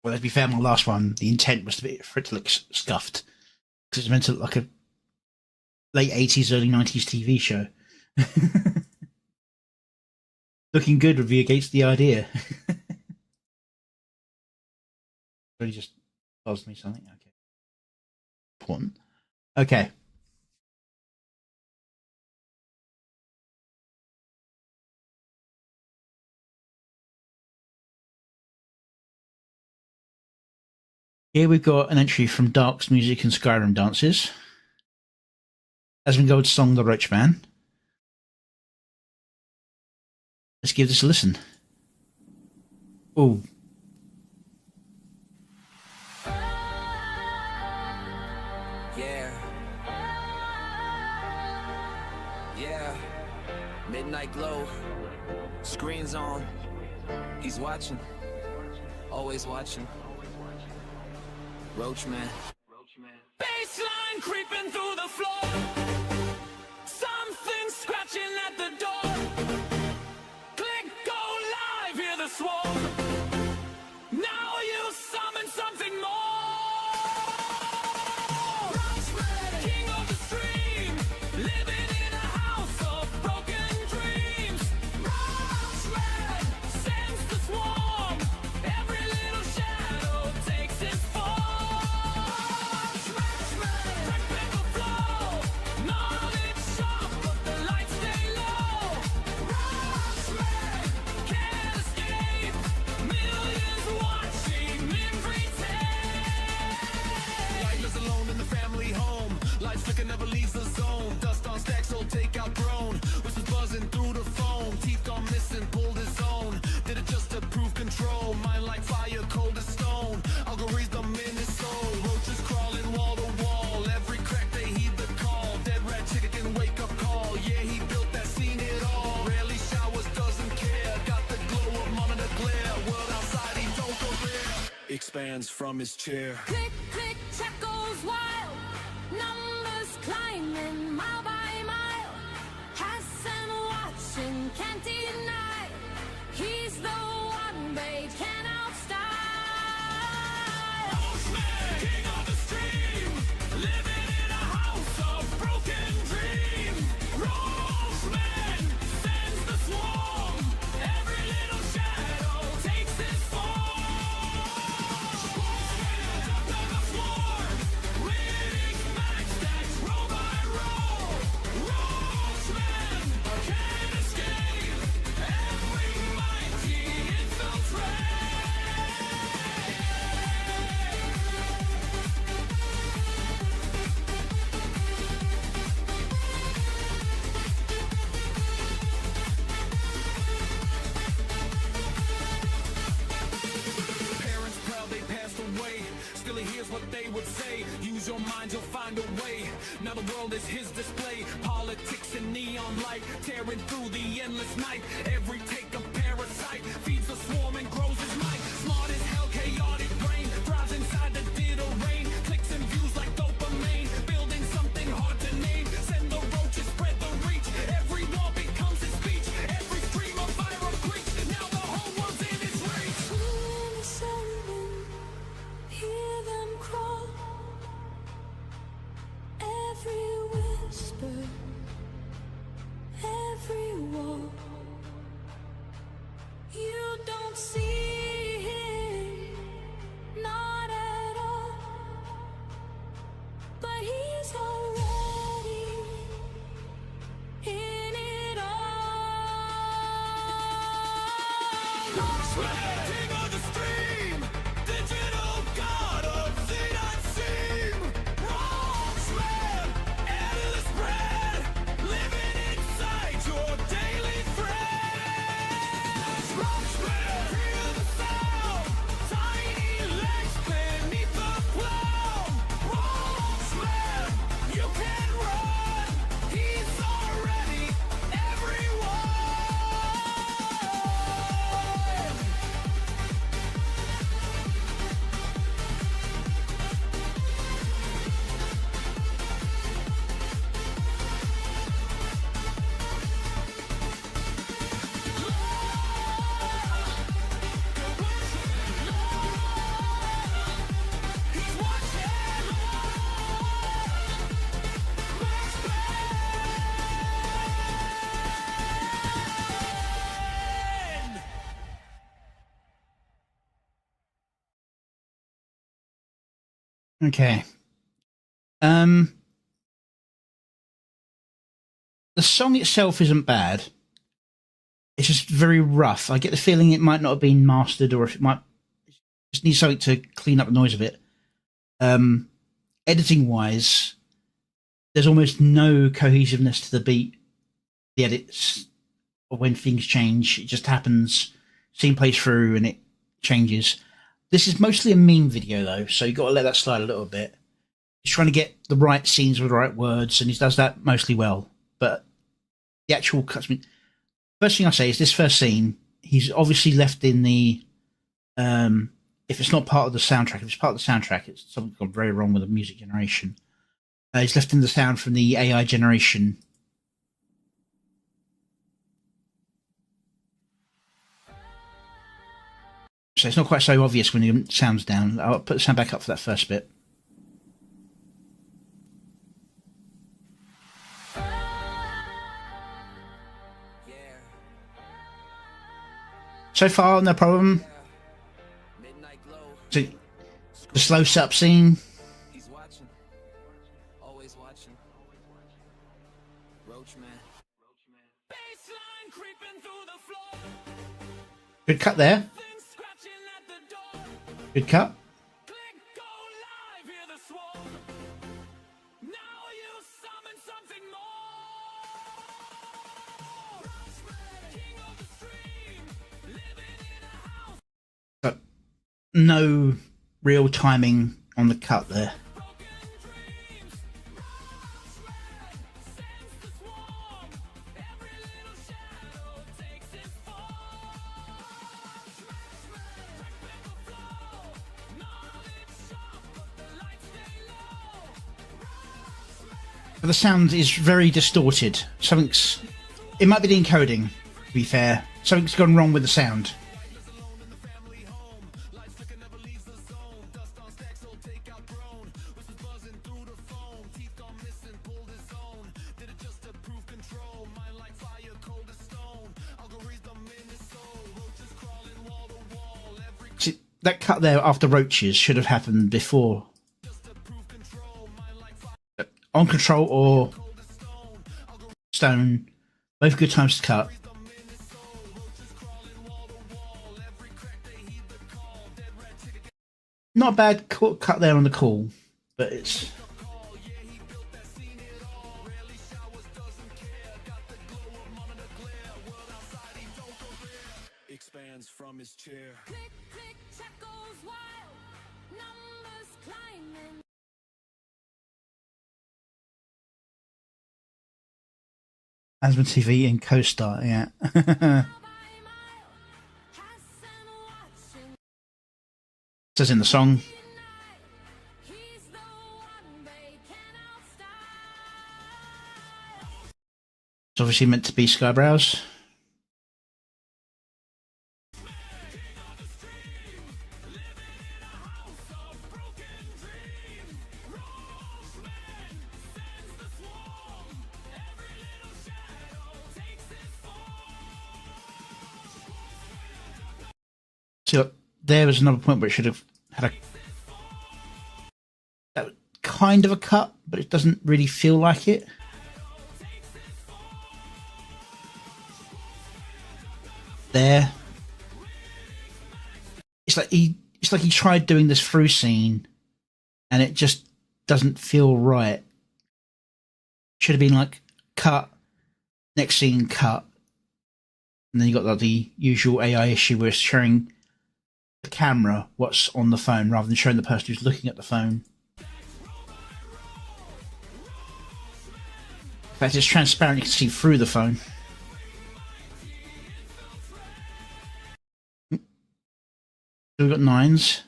Well, to be fair, my last one, the intent was for it to look scuffed because it's meant to look like a late 80s, early 90s TV show. Looking good would be against the idea. Really just buzzed me something. Okay. Important. Okay. Here we've got an entry from Dark's Music and Skyrim Dances. Asmongold's song The Roach Man. Let's give this a listen. Oh. Yeah. Yeah. Midnight glow. Screens on. He's watching. Always watching. Roach Man. Baseline creeping through the floor. Something scratching at the door. Click, go live, hear the swarm. Now you summon something more. Roach Man, king of the stream, living in a house of broken dreams. Roach Man sends the swarm. Every little shadow takes its form. Never leaves the zone. Dust on stacks, old takeout drone. Whistles buzzing through the phone. Teeth gone missing, pulled his own. Did it just to prove control. Mind like fire, cold as stone. Algorithm in his soul. Roaches crawling wall to wall. Every crack they heed the call. Dead rat chicken wake up call. Yeah, he built that, seen it all. Rarely showers, doesn't care. Got the glow of monitor glare. World outside, he don't go there. Expands from his chair. Click, click, chat goes wild. Numbers climbing mile by mile. Hassan watching, can't deny. He's the one they can't outstyle. Roach Man, king of the stream, living in a house of broken dreams. Roach Man sends the swarm. Every little shadow takes its form. Up on the floor, winning match that's roll by roll. Roach Man can't escape. Every mighty infiltrate. Parents proud they passed away. Still he hears what they would say. Use your mind, you'll find a way. Now the world is his display. Politics and neon light, tearing through the endless night. Every take a parasite feeds the swarm and grows his might. Smart as hell, chaotic brain thrives inside the ditto rain. Clicks and views like dopamine, building something hard to name. Send the roaches, spread the reach. Every wall becomes his speech. Every stream a viral preach. Now the whole world's in his reach. When ascending, hear them crawl. Every whisper, every wall. Okay. Um, the song itself isn't bad. It's just very rough. I get the feeling it might not have been mastered, or if it might just need something to clean up the noise of it. Editing wise, there's almost no cohesiveness to the beat, the edits, or when things change. It just happens. Scene plays through and it changes. This is mostly a meme video though, so you got to let that slide a little bit. He's trying to get the right scenes with the right words, and he does that mostly well. But the actual cuts. I mean, first thing I say is this first scene. He's obviously left in the. If it's not part of the soundtrack, if it's part of the soundtrack, it's something gone very wrong with the music generation. He's left in the sound from the AI generation. So it's not quite so obvious when the sound's down. I'll put the sound back up for that first bit. So far, no problem. So, the slow setup scene. He's watching. Always watching. Roach Man. Baseline creeping through the floor. Good cut there. Things scratching at the door. Good cut. Click go live, hear the swarm. Now you summon something more. Roach Man, king of the stream. Living in a house. But no real timing on the cut there. Broken dreams. Roach Man sends the swarm. Every little shadow takes its form. Roach Man, technical flow. Knowledge sharp, but the lights stay low. Roach Man. But the sound is very distorted. Something's. It might be the encoding, to be fair. Something's gone wrong with the sound. See, that cut there after roaches should have happened before. On control or stone, both good times to cut. Not a bad cut there on the call, but it's. Expands from his chair. Click, click, chat goes wild. Numbers climbing. Asthma TV and co-star, yeah. Mile by mile. Hassan watching Says in the song. night. He's the one they cannot stop. It's obviously meant to be Skybrows. See, look, there was another point where it should have had a kind of a cut, but it doesn't really feel like it. There, it's like he tried doing this through scene, and it just doesn't feel right. Should have been like cut, next scene cut, and then you got like the usual AI issue where it's showing the camera what's on the phone rather than showing the person who's looking at the phone. In fact, it's transparent, you can see through the phone. So we've got nines.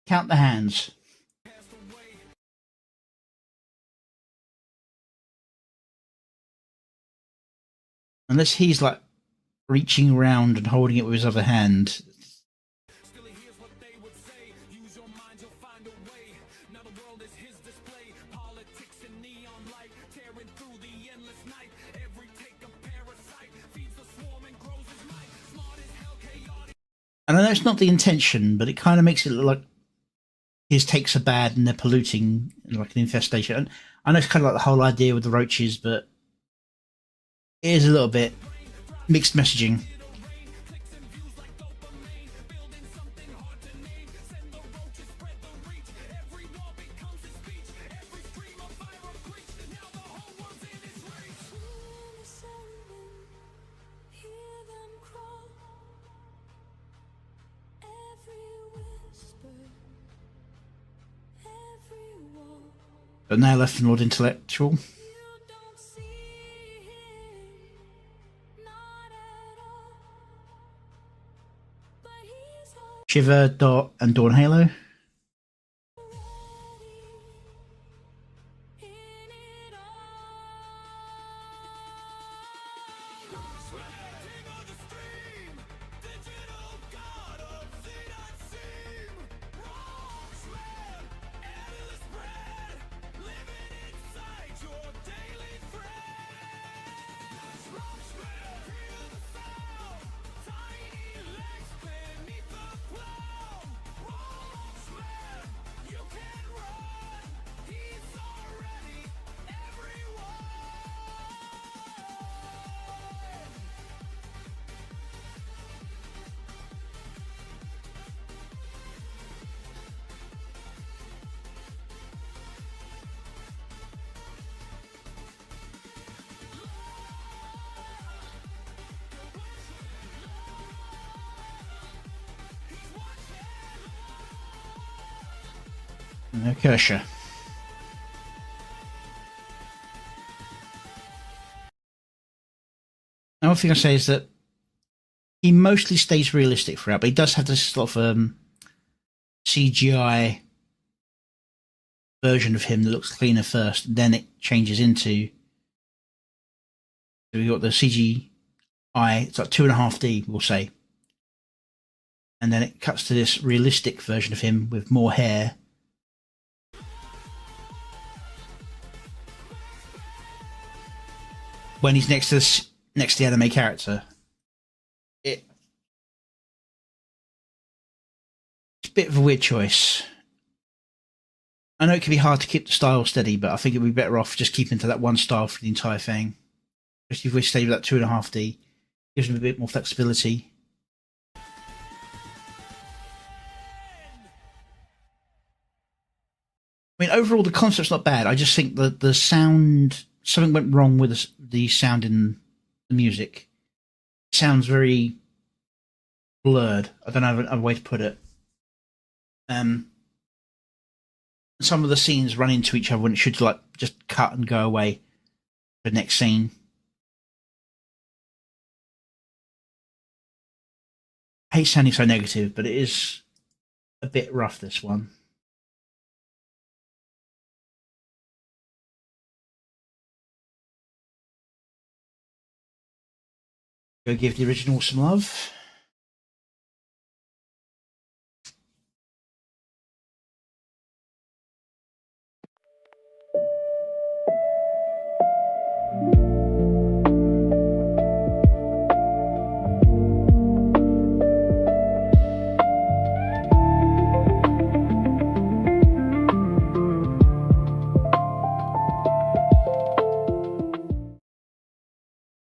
Count the hands. Unless he's like reaching around and holding it with his other hand. Still he hears what they would say. Use your mind, you'll find a way. Now the world is his display. Politics and neon light, tearing through the endless night. Every take a parasite, feeds the swarm and grows his might. Smart as hell, chaotic. And I know it's not the intention, but it kind of makes it look like his takes are bad and they're polluting, like an infestation. And I know it's kind of like the whole idea with the roaches, but it is a little bit mixed messaging. But now left and more intellectual. Shiver, Dot, and Dawn Halo. Kershaw. Another thing I say is that he mostly stays realistic throughout, but he does have this sort of CGI version of him that looks cleaner first, then it changes into. So we've got the CGI, it's like 2.5D, we'll say. And then it cuts to this realistic version of him with more hair. When he's next to the anime character, it's a bit of a weird choice. I know it can be hard to keep the style steady, but I think it'd be better off just keeping to that one style for the entire thing. Especially if we stay with that 2.5D, gives him a bit more flexibility. I mean, overall, the concept's not bad. I just think that the sound, something went wrong with the sound in the music. It sounds very blurred. I don't have a way to put it. Some of the scenes run into each other when it should like just cut and go away. The next scene. I hate sounding so negative, but it is a bit rough, this one. Go give the original some love.